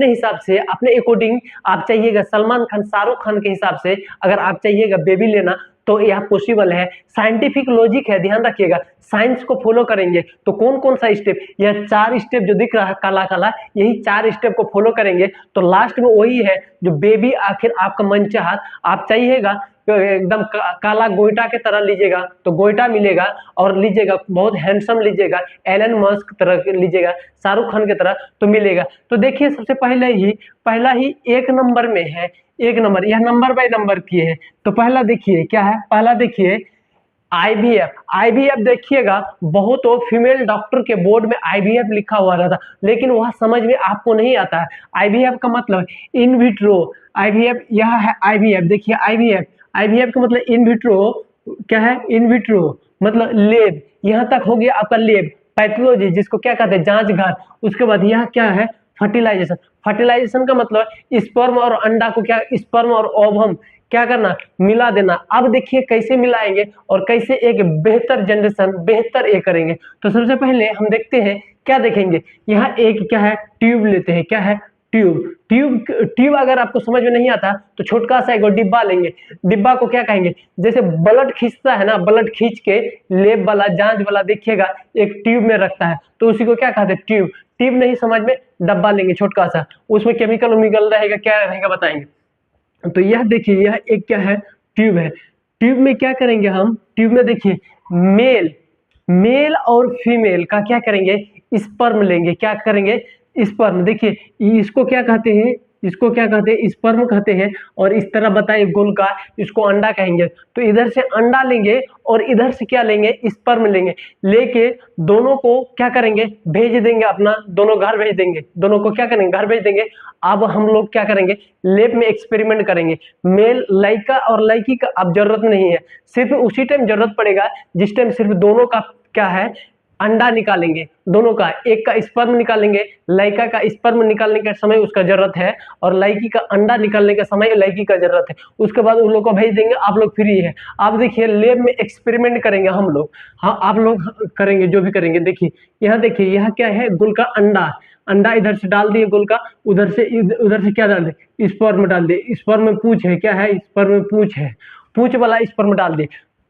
अपने हिसाब से, अपने अकॉर्डिंग आप चाहिएगा सलमान खान, शाहरुख खान के हिसाब से अगर आप चाहिएगा बेबी लेना तो यह पॉसिबल है। साइंटिफिक लॉजिक है, ध्यान रखिएगा, साइंस को फॉलो करेंगे तो कौन कौन सा स्टेप, यह 4 स्टेप जो दिख रहा है काला काला, यही 4 स्टेप को फॉलो करेंगे तो लास्ट में वही है जो बेबी आखिर आपका मनचाहा। आप चाहिएगा तो एकदम काला गोइटा के तरह लीजिएगा तो गोइटा मिलेगा, और लीजिएगा बहुत हैंडसम लीजिएगा, एलन मस्क तरह लीजिएगा, शाहरुख खान की तरह तो मिलेगा। तो देखिए सबसे पहला ही 1 नंबर में है, 1 नंबर, यह नंबर बाय नंबर किए है। तो पहला देखिए क्या है, पहला देखिए आईवीएफ। आईवीएफ देखिएगा बहुत तो फीमेल डॉक्टर के बोर्ड में आईवीएफ लिखा हुआ रहता, लेकिन वह समझ में आपको नहीं आता है। आईवीएफ का मतलब इन विट्रो, आईवीएफ यह है आईवीएफ। देखिए आईवीएफ, आईवीएफ का मतलब इन विट्रो क्या है, इन विट्रो मतलब लेब, यहाँ तक हो गया आपका लेब। पैथोलॉजी जिसको क्या कहते हैं, जांच घर। उसके बाद यह क्या है, फर्टिलाइजेशन। फर्टिलाइजेशन का मतलब स्पर्म और अंडा को क्या, स्पर्म और ओवम क्या करना, मिला देना। अब देखिए कैसे मिलाएंगे और कैसे एक बेहतर जनरेशन, बेहतर ये करेंगे। तो सबसे पहले हम देखते हैं, क्या देखेंगे, यहाँ एक क्या है, ट्यूब लेते हैं। क्या है, ट्यूब। ट्यूब अगर आपको समझ में नहीं आता तो छोटका सा एक डिब्बा लेंगे। डिब्बा को क्या कहेंगे, जैसे ब्लड खींचता है ना, ब्लड खींच के लेब वाला, जांच वाला देखिएगा एक ट्यूब में रखता है, तो उसी को क्या कहते हैं, ट्यूब। ट्यूब नहीं समझ में, डब्बा लेंगे छोटका सा, उसमें केमिकल उमिकल रहेगा, क्या रहेगा बताएंगे। तो यह देखिए, यह एक क्या है, ट्यूब है। ट्यूब में क्या करेंगे हम, ट्यूब में देखिए मेल और फीमेल का क्या करेंगे, स्पर्म लेंगे। क्या करेंगे, स्पर्म। देखिए इसको क्या कहते हैं, इसको क्या कहते हैं, स्पर्म कहते हैं। और इस तरह बताइए गोल का, इसको अंडा कहेंगे। तो इधर से अंडा लेंगे और इधर से क्या लेंगे, स्पर्म लेंगे। लेके दोनों को क्या करेंगे, भेज देंगे अपना, दोनों घर भेज देंगे, दोनों को क्या करेंगे, घर भेज देंगे। अब हम लोग क्या करेंगे, लैब में एक्सपेरिमेंट करेंगे। मेल लड़का और लड़की का अब जरूरत नहीं है, सिर्फ उसी टाइम जरूरत पड़ेगा जिस टाइम सिर्फ दोनों का क्या है, अंडा निकालेंगे। दोनों का, एक का स्पर्म निकालेंगे, लड़का का स्पर्म निकालने का समय उसका जरूरत है, और लड़की का अंडा निकालने का समय लड़की का जरूरत है। उसके बाद उन लोग को भेज देंगे, आप लोग फ्री है। आप देखिए लैब में एक्सपेरिमेंट करेंगे हम लोग, हाँ आप लोग करेंगे जो भी करेंगे। देखिए यहाँ देखिए, यहाँ क्या है, गुल का अंडा। अंडा इधर से डाल दिए गोल का, उधर से क्या डाल दे, स्पर्म डाल दे। स्पर्म में पूछ है, क्या है, स्पर्म में पूछ है, पूछ वाला स्पर्म डाल दे।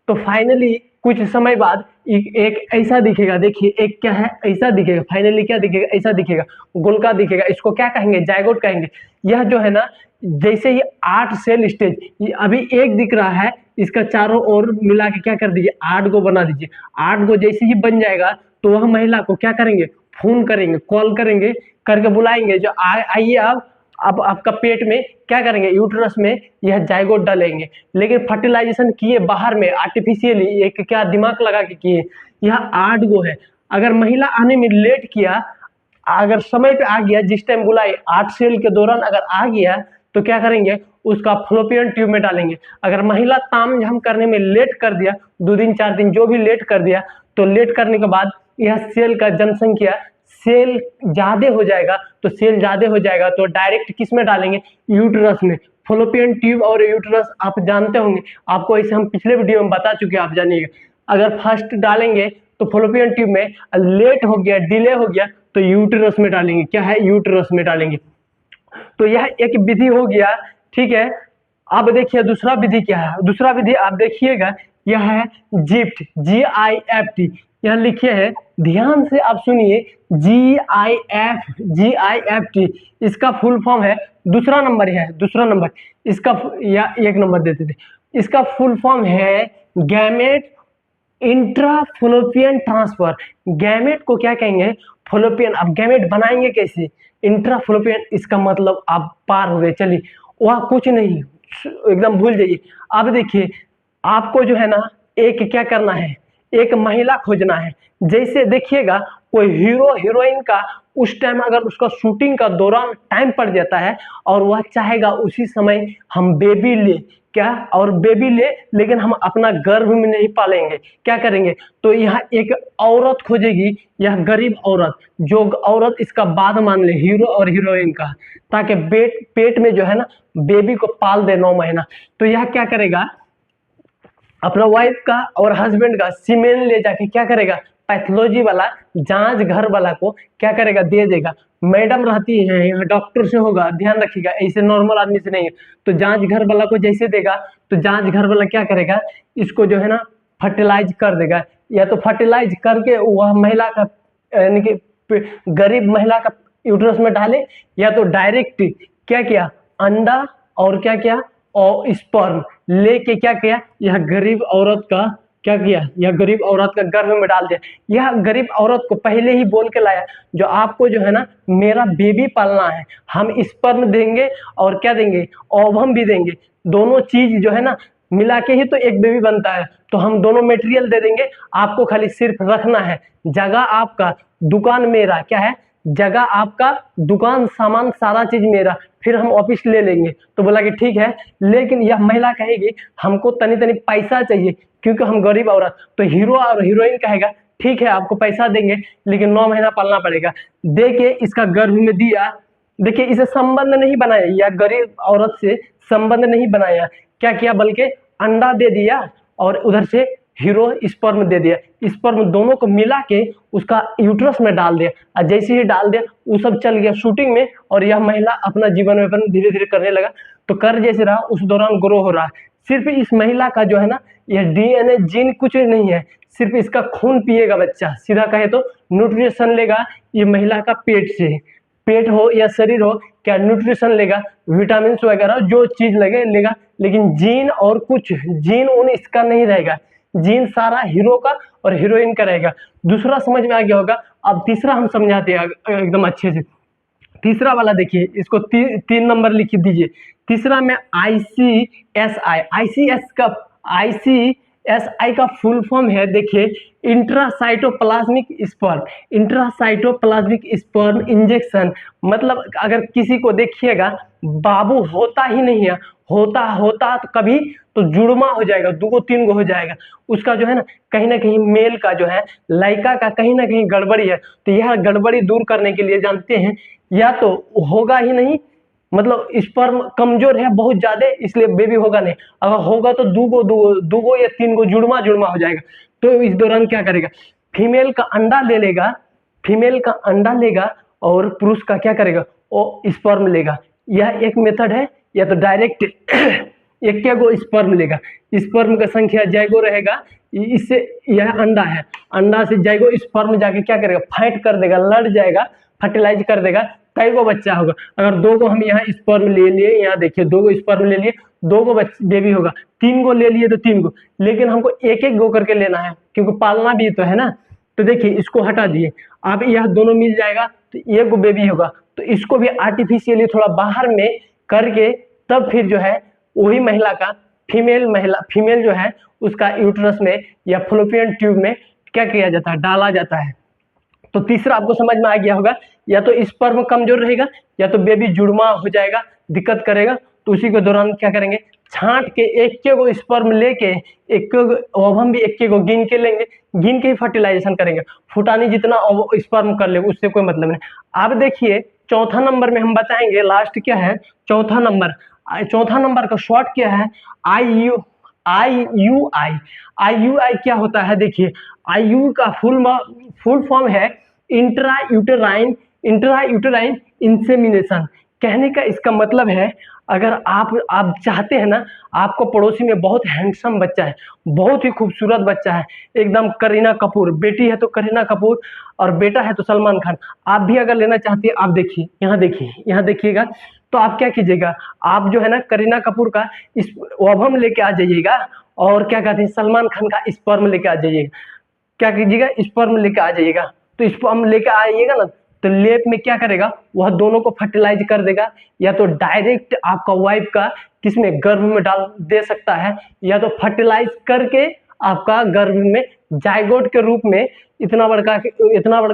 तो फाइनली कुछ समय बाद एक ऐसा दिखेगा। देखिए एक क्या है, ऐसा दिखेगा। फाइनली क्या दिखेगा, ऐसा दिखेगा, गोलका दिखेगा। इसको क्या कहेंगे, जायगोट कहेंगे। यह जो है ना, जैसे ही 8 सेल स्टेज, अभी एक दिख रहा है, इसका चारों ओर मिला के क्या कर दीजिए, 8 गो बना दीजिए। 8 गो जैसे ही बन जाएगा तो वह महिला को क्या करेंगे, फोन करेंगे, कॉल करेंगे, करके बुलाएंगे, जो आइए अब आपका पेट में क्या करेंगे, यूट्रस में यह जायगोट डालेंगे। लेकिन फर्टिलाइजेशन किए बाहर में आर्टिफिशियली, एक क्या दिमाग लगा के किए। यह 8 गो है। अगर महिला आने में लेट किया, अगर समय पे आ गया, जिस टाइम बुलाए 8 सेल के दौरान अगर आ गया, तो क्या करेंगे, उसका फ्लोपियन ट्यूब में डालेंगे। अगर महिला ताम झाम करने में लेट कर दिया, 2 दिन 4 दिन जो भी लेट कर दिया, तो लेट करने के बाद यह सेल का जनसंख्या, सेल ज्यादा हो जाएगा, तो सेल ज्यादा हो जाएगा तो डायरेक्ट किस में डालेंगे, यूट्रस में। फ्लोपियन ट्यूब और यूट्रस आप जानते होंगे, आपको ऐसे हम पिछले वीडियो में बता चुके हैं, आप जानिएगा। अगर फर्स्ट डालेंगे तो फ्लोपियन ट्यूब में, लेट हो गया, डिले हो गया, तो यूट्रस में डालेंगे। क्या है, यूट्रस में डालेंगे। तो यह एक विधि हो गया, ठीक है। अब देखिए दूसरा विधि क्या है, दूसरा विधि आप देखिएगा, यह है जिफ्ट, GIFT। यहाँ लिखे है, ध्यान से आप सुनिए, GIFT, इसका फुल फॉर्म है, दूसरा नंबर है, दूसरा नंबर इसका, या 1 नंबर देते थे। इसका फुल फॉर्म है गैमेट इंट्राफलोपियन ट्रांसफर। गैमेट को क्या कहेंगे, फ्लोपियन। अब गैमेट बनाएंगे कैसे, इंट्राफलोपियन, इसका मतलब आप पार हो गए, चलिए वह कुछ नहीं, एकदम भूल जाइए। अब देखिए आपको जो है ना, एक क्या करना है, एक महिला खोजना है। जैसे देखिएगा कोई हीरो हीरोइन का उस टाइम अगर उसका शूटिंग का दौरान टाइम पड़ जाता है, और वह चाहेगा उसी समय हम बेबी ले, क्या, और बेबी ले, लेकिन हम अपना गर्भ में नहीं पालेंगे, क्या करेंगे, तो यहाँ एक औरत खोजेगी, यह गरीब औरत, जो औरत इसका बाद मान ले हीरो और हीरोइन का, ताकि पेट में जो है ना बेबी को पाल दे 9 महीना। तो यह क्या करेगा, अपना वाइफ का और हस्बैंड का सीमेन ले जाके क्या करेगा, पैथोलॉजी वाला जांच घर वाला को क्या करेगा, दे देगा। मैडम रहती है यहाँ, डॉक्टर से होगा, ध्यान रखिएगा, ऐसे नॉर्मल आदमी से नहीं है। तो जांच घर वाला को जैसे देगा तो जांच घर वाला क्या करेगा, इसको जो है ना फर्टिलाइज कर देगा, या तो फर्टिलाइज करके वह महिला का यानी कि गरीब महिला का यूट्रस में डाले, या तो डायरेक्ट क्या किया, अंडा और क्या किया, और स्पर्म लेके क्या किया, यह गरीब औरत का क्या किया, यह गरीब औरत का गर्भ में डाल दिया। यह गरीब औरत को पहले ही बोल के लाया, जो आपको जो है ना मेरा बेबी पालना है, हम स्पर्म देंगे और क्या देंगे, ओवम भी देंगे, दोनों चीज जो है ना मिला के ही तो एक बेबी बनता है। तो हम दोनों मटेरियल दे देंगे, आपको खाली सिर्फ रखना है, जगह आपका, दुकान मेरा, क्या है, जगह आपका, दुकान, सामान, सारा चीज मेरा, फिर हम ऑफिस ले लेंगे। तो बोला कि ठीक है, लेकिन यह महिला कहेगी हमको तनी तनी पैसा चाहिए क्योंकि हम गरीब औरत। तो हीरो और हीरोइन कहेगा ठीक है आपको पैसा देंगे लेकिन 9 महीना पालना पड़ेगा। दे के इसका गर्भ में दिया, देखिए इसे संबंध नहीं बनाया, या गरीब औरत से संबंध नहीं बनाया, क्या किया, बल्कि अंडा दे दिया और उधर से हीरो स्पर्म दे दिया। स्पर्म दोनों को मिला के उसका यूट्रस में डाल दिया, और जैसे ही डाल दिया वो सब चल गया शूटिंग में, और यह महिला अपना जीवन यापन धीरे धीरे करने लगा। तो कर जैसे रहा उस दौरान ग्रो हो रहा है। सिर्फ इस महिला का जो है ना यह डीएनए जीन कुछ नहीं है, सिर्फ इसका खून पिएगा बच्चा, सीधा कहे तो न्यूट्रिशन लेगा ये महिला का पेट से, पेट हो या शरीर हो, क्या न्यूट्रिशन लेगा, विटामिन वगैरह जो चीज लगे लेगा, लेकिन जीन और कुछ जीन उन इसका नहीं रहेगा, जीन सारा हीरो का और हीरोइन का रहेगा। दूसरा समझ में आ गया होगा। अब तीसरा हम समझाते हैं एकदम अच्छे से। तीसरा वाला देखिए, इसको 3 नंबर लिख दीजिए। तीसरा में ICSI, ICSI का फुल फॉर्म है, देखिए intracytoplasmic sperm, intracytoplasmic sperm injection. मतलब अगर किसी को देखिएगा बाबू होता ही नहीं है, होता तो कभी तो जुड़वा हो जाएगा, 2-3 गो हो जाएगा, उसका जो है ना कहीं मेल का जो है लड़का का कहीं ना कहीं गड़बड़ी है। तो यह गड़बड़ी दूर करने के लिए जानते हैं, या तो होगा ही नहीं, मतलब स्पर्म कमजोर है बहुत ज्यादा इसलिए बेबी होगा नहीं, अगर होगा तो 2 या 3 गो जुड़वा हो जाएगा। तो इस दौरान क्या करेगा, फीमेल का अंडा ले लेगा, फीमेल का अंडा लेगा और पुरुष का क्या करेगा, वो स्पर्म लेगा। यह एक मेथड है, या तो डायरेक्ट एक गो स्पर्म लेगा, स्पर्म का संख्या जैगो रहेगा, इससे यह अंडा है, अंडा से जैगो स्पर्म जाके क्या करेगा, फाइट कर देगा, लड़ जाएगा, फर्टिलाइज कर देगा, कई गो बच्चा होगा। अगर 2 गो हम यहाँ स्पर्म ले लिए, यहाँ देखिए 2 गो स्पर्म ले लिए, 2 गो बेबी होगा, 3 गो ले लिए तो 3 गो, लेकिन हमको एक गो करके लेना है क्योंकि पालना भी तो है ना। तो देखिए इसको हटा दिए, अब यह दोनों मिल जाएगा तो 1 गो बेबी होगा। तो इसको भी आर्टिफिशियली थोड़ा बाहर में करके तब फिर जो है वही महिला का फीमेल जो है उसका यूट्रस में या फ्लोपियन ट्यूब में क्या किया जाता है, डाला जाता है। तो तीसरा आपको समझ में आ गया होगा, या तो स्पर्म कमजोर रहेगा या तो बेबी जुड़वा हो जाएगा, दिक्कत करेगा। तो उसी के दौरान क्या करेंगे, छांट के 1 गो स्पर्म लेके 1 गो ओवम भी 1 गो गिन के लेंगे, गिन के ही फर्टिलाइजेशन करेंगे, फुटानी जितना स्पर्म कर ले उससे कोई मतलब नहीं। अब देखिए चौथा नंबर में हम बताएंगे, लास्ट क्या है, चौथा नंबर का शॉर्ट क्या है, IUI क्या होता है, देखिए IU का फुल फॉर्म है इंट्रा यूटेराइन इंसेमिनेशन। कहने का इसका मतलब है, अगर आप चाहते हैं ना, आपको पड़ोसी में बहुत हैंडसम बच्चा है, बहुत ही खूबसूरत बच्चा है, एकदम करीना कपूर, बेटी है तो करीना कपूर और बेटा है तो सलमान खान, आप भी अगर लेना चाहते हैं, आप देखिए यहाँ देखिएगा, तो आप क्या कीजिएगा, आप जो है ना करीना कपूर का इस ओवम लेके आ जाइएगा और क्या कहते हैं सलमान खान का स्पर्म लेके आ जाइएगा। क्या कीजिएगा, स्पर्म लेके आ जाइएगा। तो स्पर्म लेके आइएगा ना, तो लेप में क्या करेगा, वह दोनों को फर्टिलाइज कर देगा, या तो डायरेक्ट आपका वाइफ का किसमें गर्भ में डाल दे सकता है, या तो फर्टिलाइज करके आपका गर्भ में जाइगोट के रूप में इतना बड़का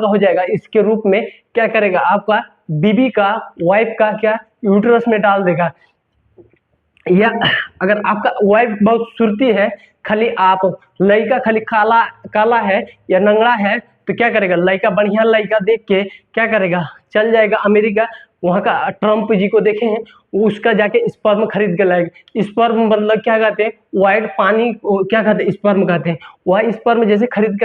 हो जाएगा, इसके रूप में क्या करेगा, आपका बीबी का वाइफ का क्या यूट्रस में डाल देगा। या अगर आपका वाइफ बहुत सुरती है, खाली आप लड़का खाली काला है या नंगड़ा है, तो क्या करेगा, लड़का बढ़िया लड़का देख के क्या करेगा, चल जाएगा अमेरिका, वहाँ का ट्रम्प जी को देखे हैं, उसका जाके स्पर्म खरीद के लाएगा। स्पर्म मतलब क्या कहते हैं, व्हाइट पानी क्या कहते हैं, स्पर्म कहते हैं, वह स्पर्म जैसे खरीद के